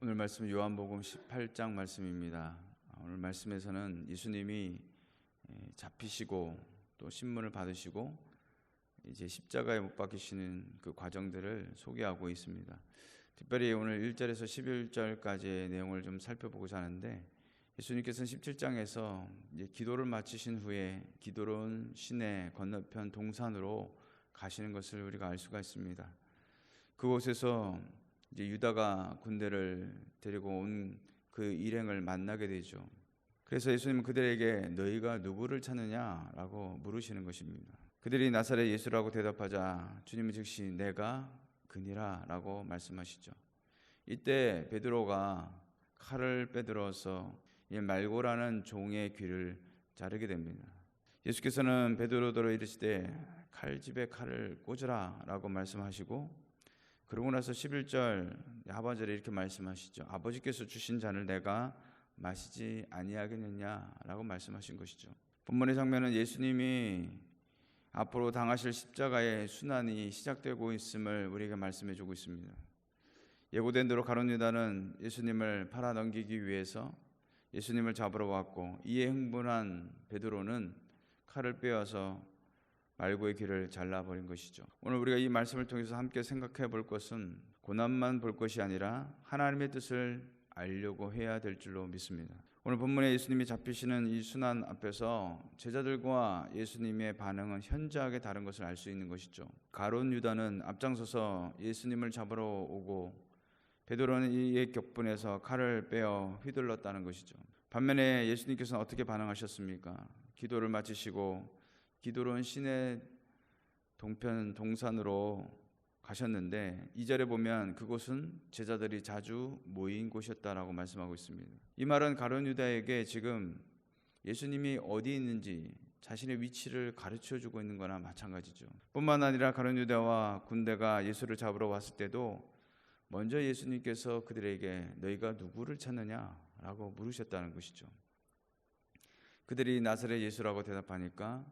오늘 말씀 요한복음 18장 말씀입니다. 오늘 말씀에서는 예수님이 잡히시고 또 신문을 받으시고 이제 십자가에 못 박히시는 그 과정들을 소개하고 있습니다. 특별히 오늘 1절에서 11절까지의 내용을 좀 살펴보고자 하는데, 예수님께서는 17장에서 이제 기도를 마치신 후에 기도로운 시내 건너편 동산으로 가시는 것을 우리가 알 수가 있습니다. 그곳에서 이제 유다가 군대를 데리고 온 그 일행을 만나게 되죠. 그래서 예수님은 그들에게 너희가 누구를 찾느냐라고 물으시는 것입니다. 그들이 나사렛 예수라고 대답하자 주님은 즉시 내가 그니라라고 말씀하시죠. 이때 베드로가 칼을 빼들어서 이 말고라는 종의 귀를 자르게 됩니다. 예수께서는 베드로더러 이르시되 칼집에 칼을 꽂으라라고 말씀하시고, 그러고 나서 11절 하반절에 이렇게 말씀하시죠. 아버지께서 주신 잔을 내가 마시지 아니하겠느냐라고 말씀하신 것이죠. 본문의 장면은 예수님이 앞으로 당하실 십자가의 순환이 시작되고 있음을 우리에게 말씀해 주고 있습니다. 예고된 대로 가룟 유다는 예수님을 팔아 넘기기 위해서 예수님을 잡으러 왔고, 이에 흥분한 베드로는 칼을 빼어서 말고의 귀를 잘라버린 것이죠. 오늘 우리가 이 말씀을 통해서 함께 생각해 볼 것은 고난만 볼 것이 아니라 하나님의 뜻을 알려고 해야 될 줄로 믿습니다. 오늘 본문에 예수님이 잡히시는 이 순환 앞에서 제자들과 예수님의 반응은 현저하게 다른 것을 알 수 있는 것이죠. 가룟 유다는 앞장서서 예수님을 잡으러 오고, 베드로는 이에 격분해서 칼을 빼어 휘둘렀다는 것이죠. 반면에 예수님께서는 어떻게 반응하셨습니까? 기도를 마치시고 기도로운 시내 동편 동산으로 가셨는데, 2절에 보면 그곳은 제자들이 자주 모인 곳이었다라고 말씀하고 있습니다. 이 말은 가룟 유다에게 지금 예수님이 어디 있는지 자신의 위치를 가르쳐 주고 있는 거나 마찬가지죠. 뿐만 아니라 가룟 유다와 군대가 예수를 잡으러 왔을 때도 먼저 예수님께서 그들에게 너희가 누구를 찾느냐라고 물으셨다는 것이죠. 그들이 나사렛 예수라고 대답하니까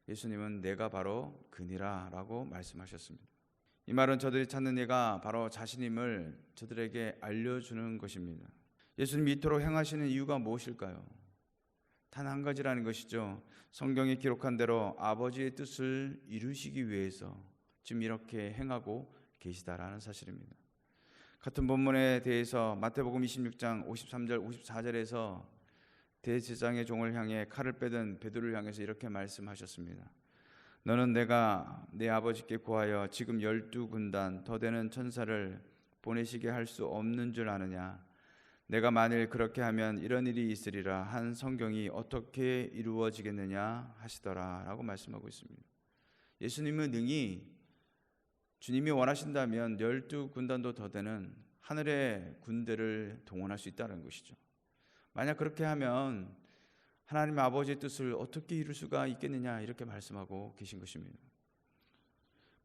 예수님은 내가 바로 그니라 라고 말씀하셨습니다. 이 말은 저들이 찾는 이가 바로 자신임을 저들에게 알려주는 것입니다. 예수님이 이토록 행하시는 이유가 무엇일까요? 단 한 가지라는 것이죠. 성경에 기록한 대로 아버지의 뜻을 이루시기 위해서 지금 이렇게 행하고 계시다라는 사실입니다. 같은 본문에 대해서 마태복음 26장 53절 54절에서 대제사장의 종을 향해 칼을 빼든 베드로를 향해서 이렇게 말씀하셨습니다. 너는 내가 내 아버지께 구하여 지금 12군단 더 되는 천사를 보내시게 할 수 없는 줄 아느냐? 내가 만일 그렇게 하면 이런 일이 있으리라 한 성경이 어떻게 이루어지겠느냐 하시더라 라고 말씀하고 있습니다. 예수님은 능히 주님이 원하신다면 12군단도 더 되는 하늘의 군대를 동원할 수 있다는 것이죠. 만약 그렇게 하면 하나님 아버지의 뜻을 어떻게 이룰 수가 있겠느냐 이렇게 말씀하고 계신 것입니다.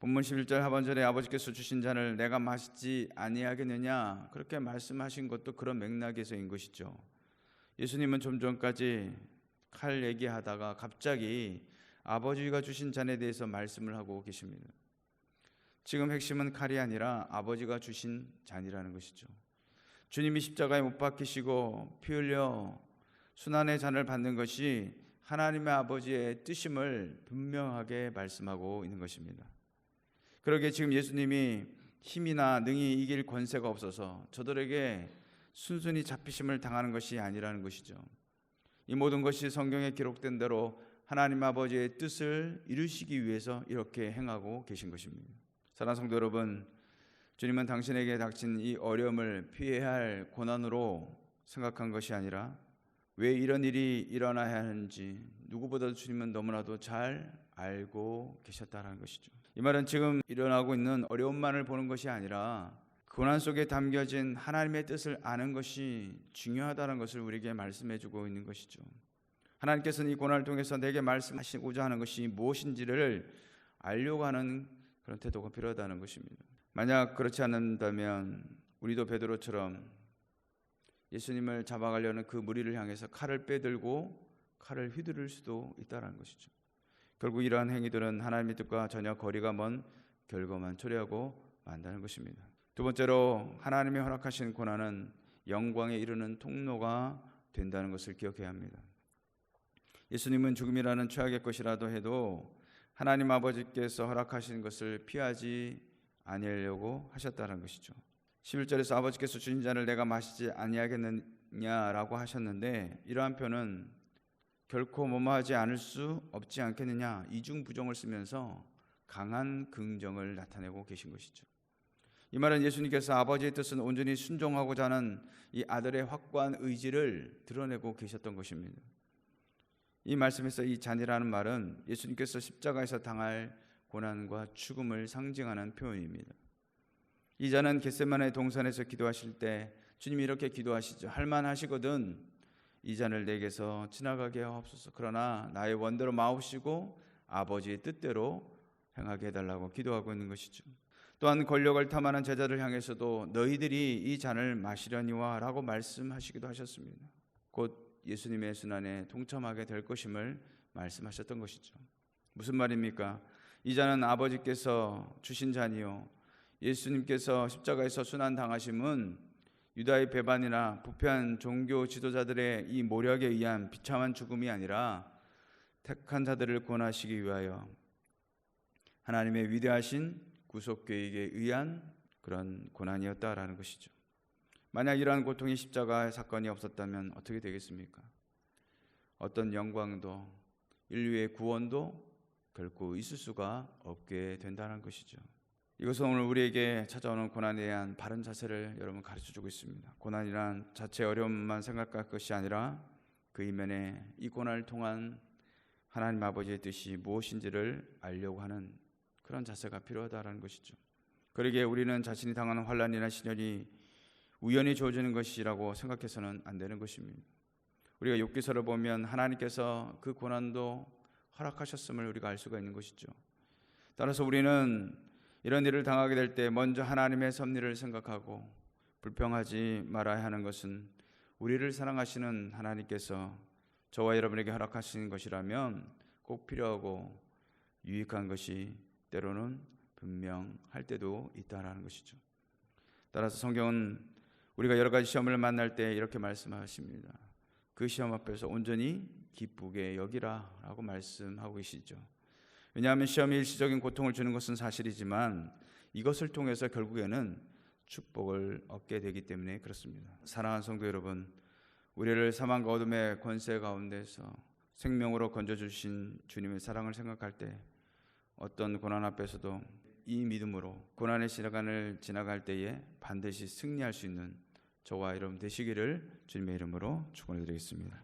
본문 11절 하반절에 아버지께서 주신 잔을 내가 마시지 아니하겠느냐 그렇게 말씀하신 것도 그런 맥락에서인 것이죠. 예수님은 좀 전까지 칼 얘기하다가 갑자기 아버지가 주신 잔에 대해서 말씀을 하고 계십니다. 지금 핵심은 칼이 아니라 아버지가 주신 잔이라는 것이죠. 주님이 십자가에 못 박히시고 피 흘려 순환의 잔을 받는 것이 하나님의 아버지의 뜻임을 분명하게 말씀하고 있는 것입니다. 그러기에 지금 예수님이 힘이나 능히 이길 권세가 없어서 저들에게 순순히 잡히심을 당하는 것이 아니라는 것이죠. 이 모든 것이 성경에 기록된 대로 하나님 아버지의 뜻을 이루시기 위해서 이렇게 행하고 계신 것입니다. 사랑하는 성도 여러분, 주님은 당신에게 닥친 이 어려움을 피해야 할 고난으로 생각한 것이 아니라 왜 이런 일이 일어나야 하는지 누구보다도 주님은 너무나도 잘 알고 계셨다는 것이죠. 이 말은 지금 일어나고 있는 어려움만을 보는 것이 아니라 고난 속에 담겨진 하나님의 뜻을 아는 것이 중요하다는 것을 우리에게 말씀해 주고 있는 것이죠. 하나님께서는 이 고난을 통해서 내게 말씀하시고자 하는 것이 무엇인지를 알려고 하는 그런 태도가 필요하다는 것입니다. 만약 그렇지 않는다면 우리도 베드로처럼 예수님을 잡아가려는 그 무리를 향해서 칼을 빼들고 칼을 휘두를 수도 있다는 것이죠. 결국 이러한 행위들은 하나님의 뜻과 전혀 거리가 먼 결과만 초래하고 만다는 것입니다. 두 번째로 하나님이 허락하신 고난은 영광에 이르는 통로가 된다는 것을 기억해야 합니다. 예수님은 죽음이라는 최악의 것이라도 해도 하나님 아버지께서 허락하신 것을 피하지 아니하려고 하셨다는 것이죠. 11절에서 아버지께서 주신 잔을 내가 마시지 아니하겠느냐라고 하셨는데, 이러한 표는 결코 뭐뭐하지 않을 수 없지 않겠느냐, 이중부정을 쓰면서 강한 긍정을 나타내고 계신 것이죠. 이 말은 예수님께서 아버지의 뜻은 온전히 순종하고자 하는 이 아들의 확고한 의지를 드러내고 계셨던 것입니다. 이 말씀에서 이 잔이라는 말은 예수님께서 십자가에서 당할 고난과 죽음을 상징하는 표현입니다. 이 잔은 겟세마네 동산에서 기도하실 때 주님이 이렇게 기도하시죠. 할만하시거든 이 잔을 내게서 지나가게 하옵소서. 그러나 나의 원대로 마옵시고 아버지의 뜻대로 행하게 해달라고 기도하고 있는 것이죠. 또한 권력을 탐하는 제자들 향해서도 너희들이 이 잔을 마시려니와 라고 말씀하시기도 하셨습니다. 곧 예수님의 순환에 동참하게 될 것임을 말씀하셨던 것이죠. 무슨 말입니까? 이 잔은 아버지께서 주신 잔이요, 예수님께서 십자가에서 순환당하심은 유다의 배반이나 부패한 종교 지도자들의 이 모략에 의한 비참한 죽음이 아니라 택한 자들을 구원하시기 위하여 하나님의 위대하신 구속 계획에 의한 그런 고난이었다라는 것이죠. 만약 이러한 고통의 십자가 사건이 없었다면 어떻게 되겠습니까? 어떤 영광도 인류의 구원도 결코 있을 수가 없게 된다는 것이죠. 이것은 오늘 우리에게 찾아오는 고난에 대한 바른 자세를 여러분 가르쳐주고 있습니다. 고난이란 자체 어려움만 생각할 것이 아니라 그 이면에 이 고난을 통한 하나님 아버지의 뜻이 무엇인지를 알려고 하는 그런 자세가 필요하다는 것이죠. 그러기에 우리는 자신이 당하는 환난이나 시련이 우연히 주어지는 것이라고 생각해서는 안 되는 것입니다. 우리가 욥기서를 보면 하나님께서 그 고난도 허락하셨음을 우리가 알 수가 있는 것이죠. 따라서 우리는 이런 일을 당하게 될 때 먼저 하나님의 섭리를 생각하고 불평하지 말아야 하는 것은 우리를 사랑하시는 하나님께서 저와 여러분에게 허락하신 것이라면 꼭 필요하고 유익한 것이 때로는 분명할 때도 있다라는 것이죠. 따라서 성경은 우리가 여러 가지 시험을 만날 때 이렇게 말씀하십니다. 그 시험 앞에서 온전히 기쁘게 여기라 라고 말씀하고 계시죠. 왜냐하면 시험이 일시적인 고통을 주는 것은 사실이지만 이것을 통해서 결국에는 축복을 얻게 되기 때문에 그렇습니다. 사랑하는 성도 여러분, 우리를 사망과 어둠의 권세 가운데서 생명으로 건져주신 주님의 사랑을 생각할 때 어떤 고난 앞에서도 이 믿음으로 고난의 시간을 지나갈 때에 반드시 승리할 수 있는 저와 여러분 되시기를 주님의 이름으로 축원해 드리겠습니다.